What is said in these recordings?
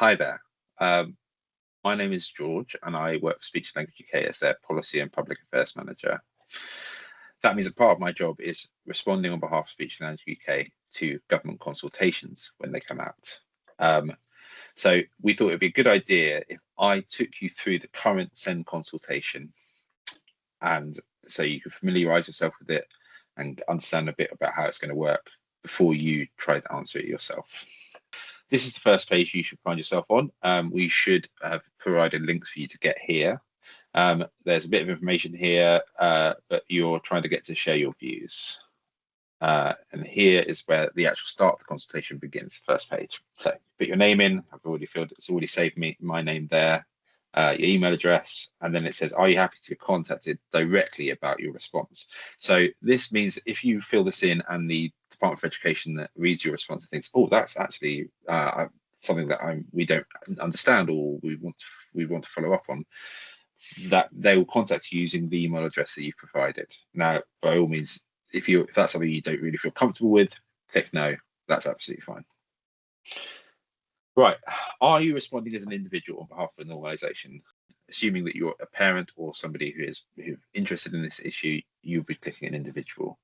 Hi there. My name is George, and I work for Speech and Language UK as their Policy and Public Affairs Manager. That means a part of my job is responding on behalf of Speech and Language UK to government consultations when they come out. So we thought it'd be a good idea if I took you through the current SEND consultation, and so you can familiarise yourself with it and understand a bit about how it's going to work before you try to answer it yourself. This is the first page you should find yourself on. We should have provided links for you to get here. There's a bit of information here, but you're trying to get to share your views. And here is where the actual start of the consultation begins, the first page. So put your name in. I've already filled, it's already saved me my name there, your email address, and then it says, are you happy to be contacted directly about your response? So this means if you fill this in and the Department for Education that reads your response and thinks, oh, that's actually something that we don't understand or we want to follow up on, that they will contact you using the email address that you've provided. Now, by all means, if that's something you don't really feel comfortable with, click no. That's absolutely fine. Right, are you responding as an individual on behalf of an organisation? Assuming that you're a parent or somebody who's interested in this issue, you'll be clicking an individual.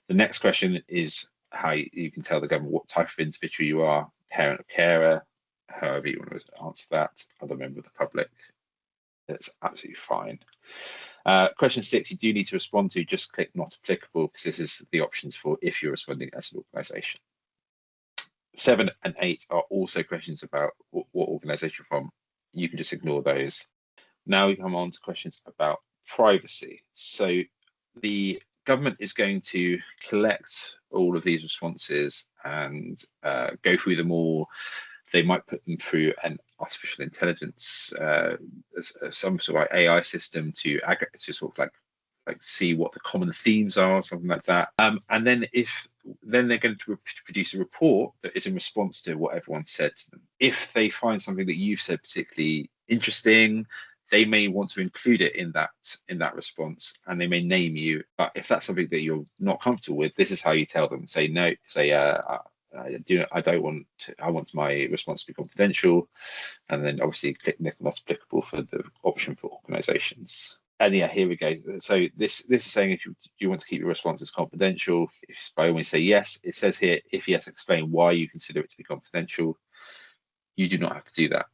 The next question is how you can tell the government what type of individual you are, parent or carer, however you want to answer that, other member of the public. That's absolutely fine. Question 6, you do need to respond to, just click not applicable because this is the options for if you're responding as an organisation. 7 and 8 are also questions about what organisation you're from. You can just ignore those. Now we come on to questions about privacy. So the government is going to collect all of these responses and go through them all. They might put them through an artificial intelligence, some sort of like AI system to sort of like see what the common themes are, something like that. And then they're going to produce a report that is in response to what everyone said to them. If they find something that you've said particularly interesting, they may want to include it in that response, and they may name you. But if that's something that you're not comfortable with, this is how you tell them. Say no. Say I don't want to, I want my response to be confidential, and then obviously click not applicable for the option for organisations. And yeah, here we go. So this is saying if you want to keep your responses confidential, if by all means say yes. It says here, if yes, explain why you consider it to be confidential. You do not have to do that.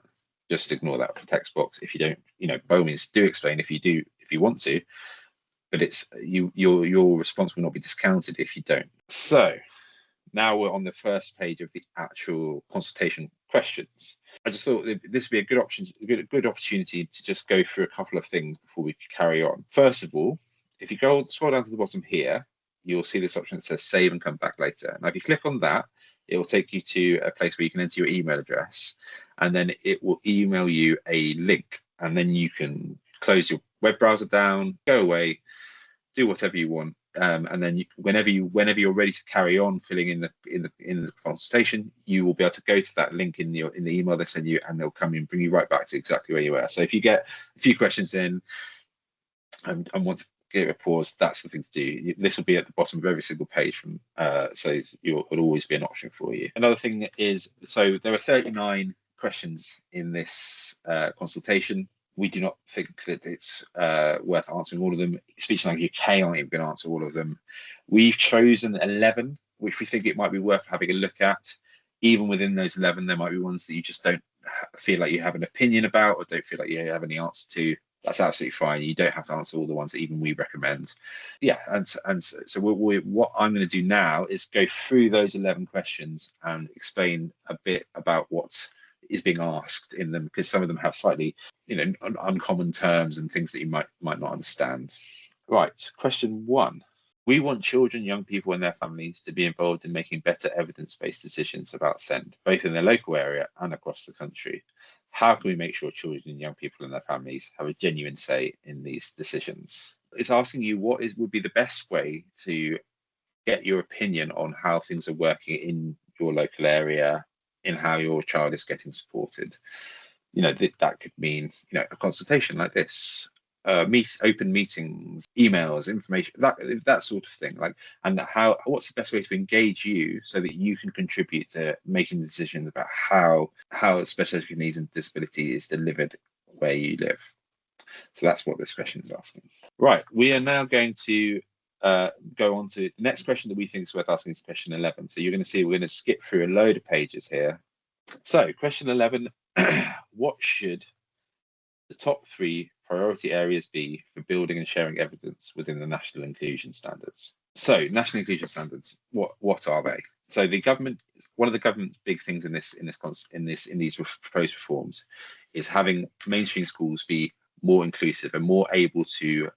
Just ignore that for text box. If you don't, by all means do explain if you want to, but it's your response will not be discounted if you don't. So now we're on the first page of the actual consultation questions. I just thought this would be a good option, good opportunity to just go through a couple of things before we carry on. First of all, if you scroll down to the bottom here, you'll see this option that says save and come back later. Now, if you click on that, it will take you to a place where you can enter your email address, and then it will email you a link, and then you can close your web browser down, go away, do whatever you want. And then whenever you're ready to carry on filling in the consultation, you will be able to go to that link in the email they send you, and they'll come and bring you right back to exactly where you were. So if you get a few questions in and want to give it a pause, that's the thing to do. This will be at the bottom of every single page so it'll always be an option for you. Another thing is, so there are 39 questions in this consultation. We do not think that it's worth answering all of them. Speech and Language UK aren't even going to answer all of them. We've chosen 11, which we think it might be worth having a look at. Even within those 11, there might be ones that you just don't feel like you have an opinion about or don't feel like you have any answer to. That's absolutely fine. You don't have to answer all the ones that even we recommend. Yeah, and so what I'm going to do now is go through those 11 questions and explain a bit about what is being asked in them, because some of them have slightly uncommon terms and things that you might not understand. Right, question 1. We want children, young people and their families to be involved in making better evidence-based decisions about SEND, both in their local area and across the country. How can we make sure children and young people and their families have a genuine say in these decisions? It's asking you what would be the best way to get your opinion on how things are working in your local area, in how your child is getting supported. That could mean a consultation like this, open meetings, emails, information, that sort of thing. Like, and what's the best way to engage you so that you can contribute to making decisions about how special education needs and disability is delivered where you live. So that's what this question is asking. Right, we are now going to go on to the next question that we think is worth asking is question 11. So you're going to see we're going to skip through a load of pages here. So question 11, what should the top 3 priority areas be for building and sharing evidence within the national inclusion standards? So national inclusion standards, what are they? So the government, one of the government's big things in these proposed reforms is having mainstream schools be more inclusive and more able to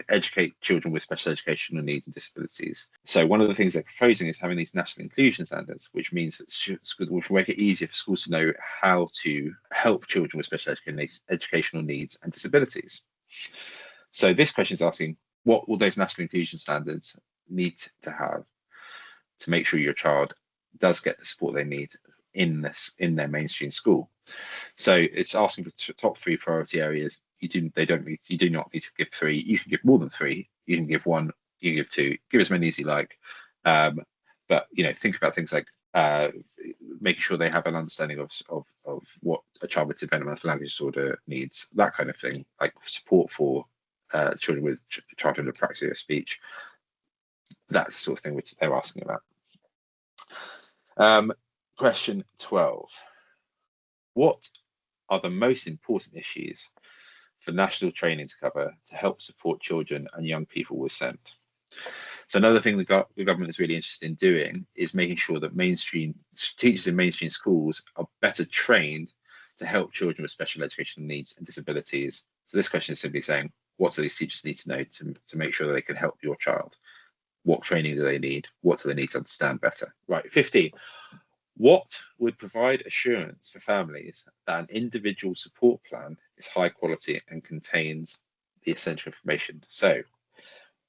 educate children with special educational needs and disabilities. So one of the things they're proposing is having these national inclusion standards, which means that which will make it easier for schools to know how to help children with special educational needs and disabilities. So this question is asking, what will those national inclusion standards need to have to make sure your child does get the support they need in their mainstream school? So it's asking for top 3 priority areas. You do not need to give 3. You can give more than 3. You can give 1. You can give 2. Give as many as you like. But think about things like making sure they have an understanding of what a child with developmental language disorder needs, that kind of thing, like support for children with childhood apraxia of speech. That's the sort of thing which they're asking about. Question 12. What are the most important issues for national training to cover to help support children and young people with SEND? So another thing the government is really interested in doing is making sure that mainstream teachers in mainstream schools are better trained to help children with special educational needs and disabilities. So this question is simply saying, what do these teachers need to know to make sure that they can help your child? What training do they need? What do they need to understand better? Right, 15. What would provide assurance for families that an individual support plan is high quality and contains the essential information? So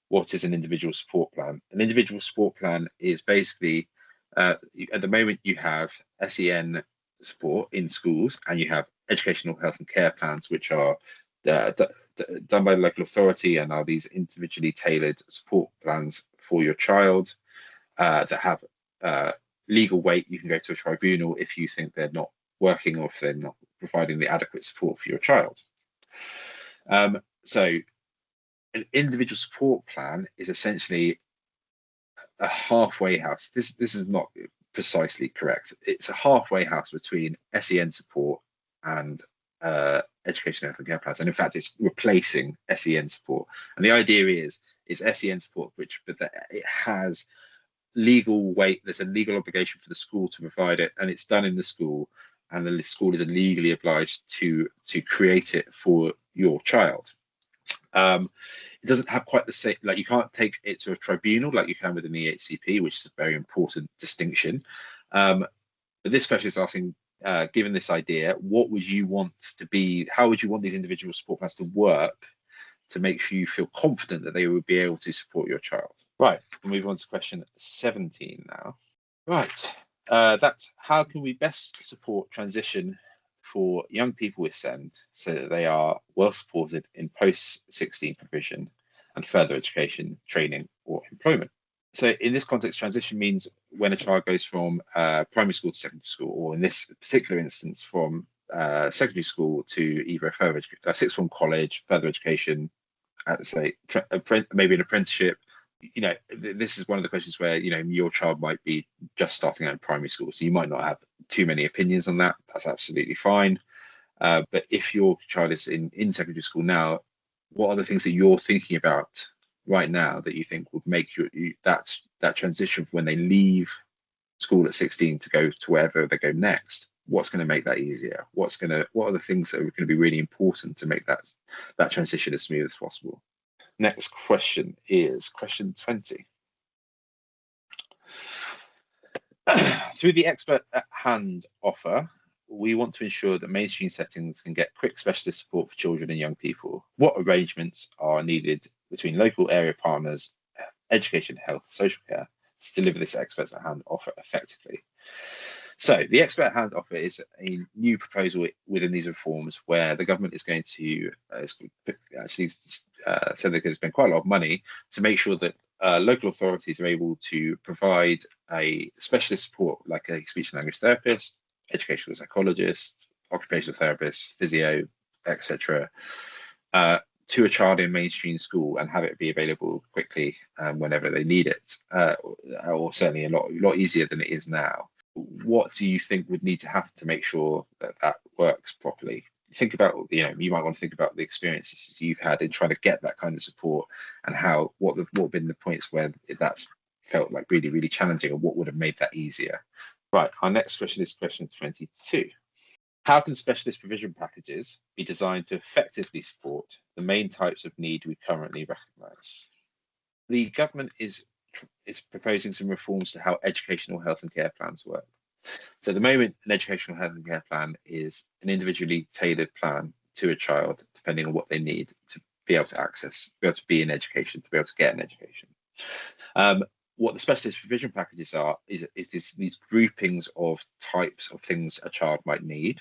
what is an individual support plan? An individual support plan is basically, at the moment you have SEN support in schools and you have educational health and care plans, which are done by the local authority and are these individually tailored support plans for your child that have legal weight. You can go to a tribunal if you think they're not working or if they're not providing the adequate support for your child. So an individual support plan is essentially a halfway house. This is not precisely correct. It's a halfway house between SEN support and education health and care plans, and in fact it's replacing SEN support. And the idea is SEN support, but it has legal weight. There's a legal obligation for the school to provide it, and it's done in the school, and the school is legally obliged to create it for your child. It doesn't have quite the same, like you can't take it to a tribunal like you can within the EHCP, which is a very important distinction. But this question is asking, given this idea, what would you want to be, how would you want these individual support plans to work to make sure you feel confident that they would be able to support your child? Right, we'll move on to question 17 now. Right, that's how can we best support transition for young people with SEND so that they are well supported in post-16 provision and further education, training or employment. So in this context, transition means when a child goes from primary school to secondary school, or in this particular instance from secondary school to either a further sixth form college, further education, say maybe an apprenticeship. This is one of the questions where your child might be just starting out in primary school, so you might not have too many opinions on that. That's absolutely fine. But if your child is in secondary school now, what are the things that you're thinking about right now that you think would make that transition when they leave school at 16 to go to wherever they go next? What's going to make that easier? What are the things that are going to be really important to make that transition as smooth as possible? Next question is question 20. Through the expert at hand offer, we want to ensure that mainstream settings can get quick specialist support for children and young people. What arrangements are needed between local area partners, education, health, social care to deliver this experts at hand offer effectively? So the expert hand offer is a new proposal within these reforms where the government is going to actually said they're going to spend quite a lot of money to make sure that local authorities are able to provide a specialist support like a speech and language therapist, educational psychologist, occupational therapist, physio, etc., to a child in mainstream school and have it be available quickly whenever they need it, or certainly a lot easier than it is now. What do you think would need to happen to make sure that that works properly? Think about, you might want to think about the experiences you've had in trying to get that kind of support and what have been the points where that's felt like really, really challenging, and what would have made that easier. Right, our next question is question 22. How can specialist provision packages be designed to effectively support the main types of need we currently recognise? The government is proposing some reforms to how educational health and care plans work. So at the moment, an educational health and care plan is an individually tailored plan to a child, depending on what they need to be able to access, to be able to be in education, to be able to get an education. What the specialist provision packages are is these groupings of types of things a child might need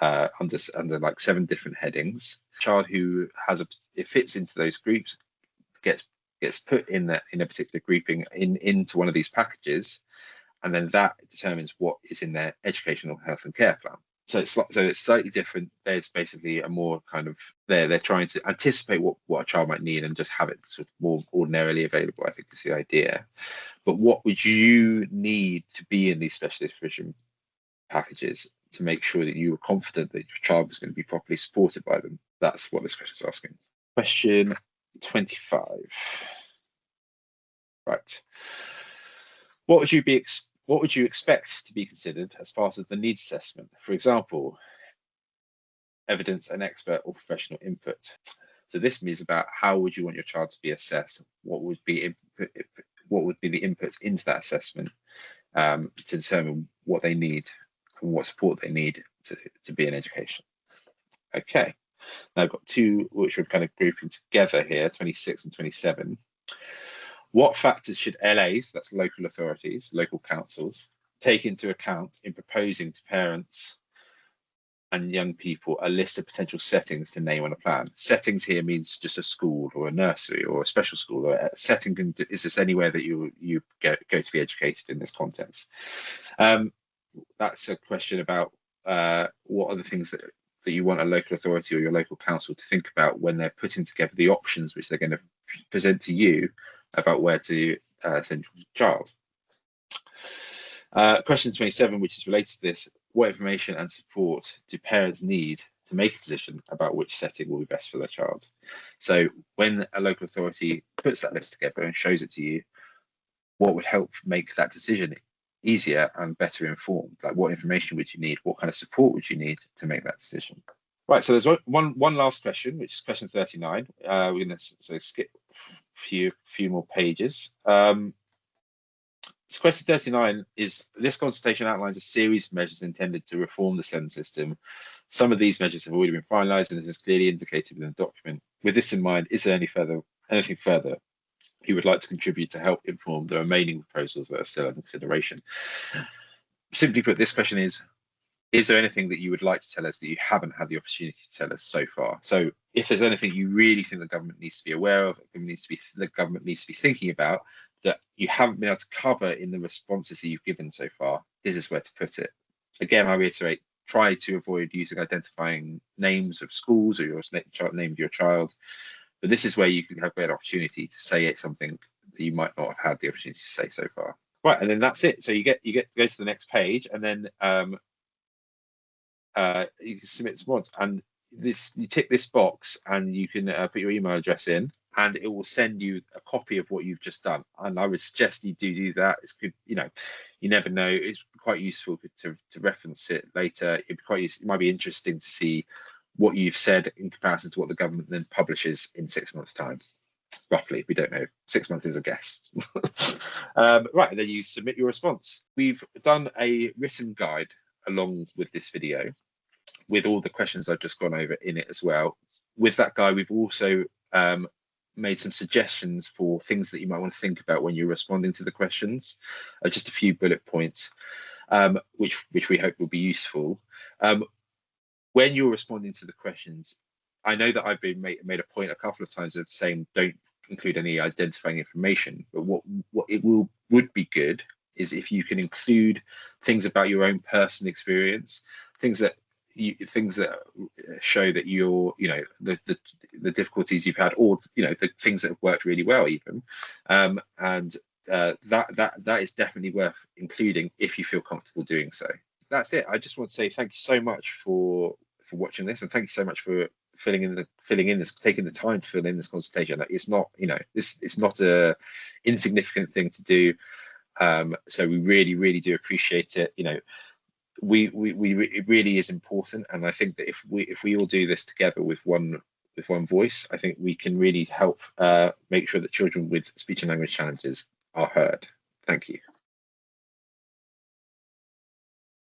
under like 7 different headings. A child who it fits into those groups gets put in a particular grouping into one of these packages, and then that determines what is in their educational health and care plan. So it's slightly different. There's basically a more kind of they're trying to anticipate what a child might need and just have it sort of more ordinarily available, I think is the idea. But what would you need to be in these specialist provision packages to make sure that you were confident that your child was going to be properly supported by them? That's what this question is asking. Question 25. Right. What would you expect to be considered as part of the needs assessment? For example, evidence and expert or professional input. So this means about how would you want your child to be assessed? What would be the inputs into that assessment to determine what they need and what support they need to be in education? Okay. Now I've got 2 which we're kind of grouping together here, 26 and 27. What factors should LAs, that's local authorities, local councils, take into account in proposing to parents and young people a list of potential settings to name on a plan? Settings here means just a school or a nursery or a special school, or a setting is just anywhere that you go to be educated in this context. That's a question about what are the things that you want a local authority or your local council to think about when they're putting together the options which they're going to present to you about where to send your child. Question 27, which is related to this: what information and support do parents need to make a decision about which setting will be best for their child? So when a local authority puts that list together and shows it to you, what would help make that decision easier and better informed? Like, what information would you need? What kind of support would you need to make that decision? Right, so there's one last question, which is question 39. We're going to skip a few more pages. So question 39 is: this consultation outlines a series of measures intended to reform the SEND system. Some of these measures have already been finalised, and this is clearly indicated in the document. With this in mind, is there anything further you would like to contribute to help inform the remaining proposals that are still under consideration? Simply put, this question is there anything that you would like to tell us that you haven't had the opportunity to tell us so far? So if there's anything you really think the government needs to be aware of, the government needs to be thinking about, that you haven't been able to cover in the responses that you've given so far, this is where to put it. Again, I reiterate, try to avoid using identifying names of schools or your name of your child, but this is where you can have a great opportunity to say something that you might not have had the opportunity to say so far. Right, and then that's it. So you get to go to the next page, and then you can submit some odds, and you tick this box, and you can put your email address in, and it will send you a copy of what you've just done. And I would suggest you do that. It's good, you never know. It's quite useful to reference it later. It might be interesting to see what you've said in comparison to what the government then publishes in 6 months' time. Roughly, we don't know. 6 months is a guess. Right, and then you submit your response. We've done a written guide along with this video, with all the questions I've just gone over in it as well. With that guide, we've also made some suggestions for things that you might want to think about when you're responding to the questions. Just a few bullet points. which we hope will be useful. When you're responding to the questions, I know that I've been made a point a couple of times of saying don't include any identifying information, but what it would be good is if you can include things about your own personal experience, things that show that you're, the difficulties you've had, or the things that have worked really well even, and that is definitely worth including if you feel comfortable doing so. That's it. I just want to say thank you so much for watching this, and thank you so much for filling in this, taking the time to fill in this consultation. It's not, it's not a insignificant thing to do. So we really do appreciate it. It really is important, and I think that if we all do this together with one voice, I think we can really help make sure that children with speech and language challenges are heard. Thank you.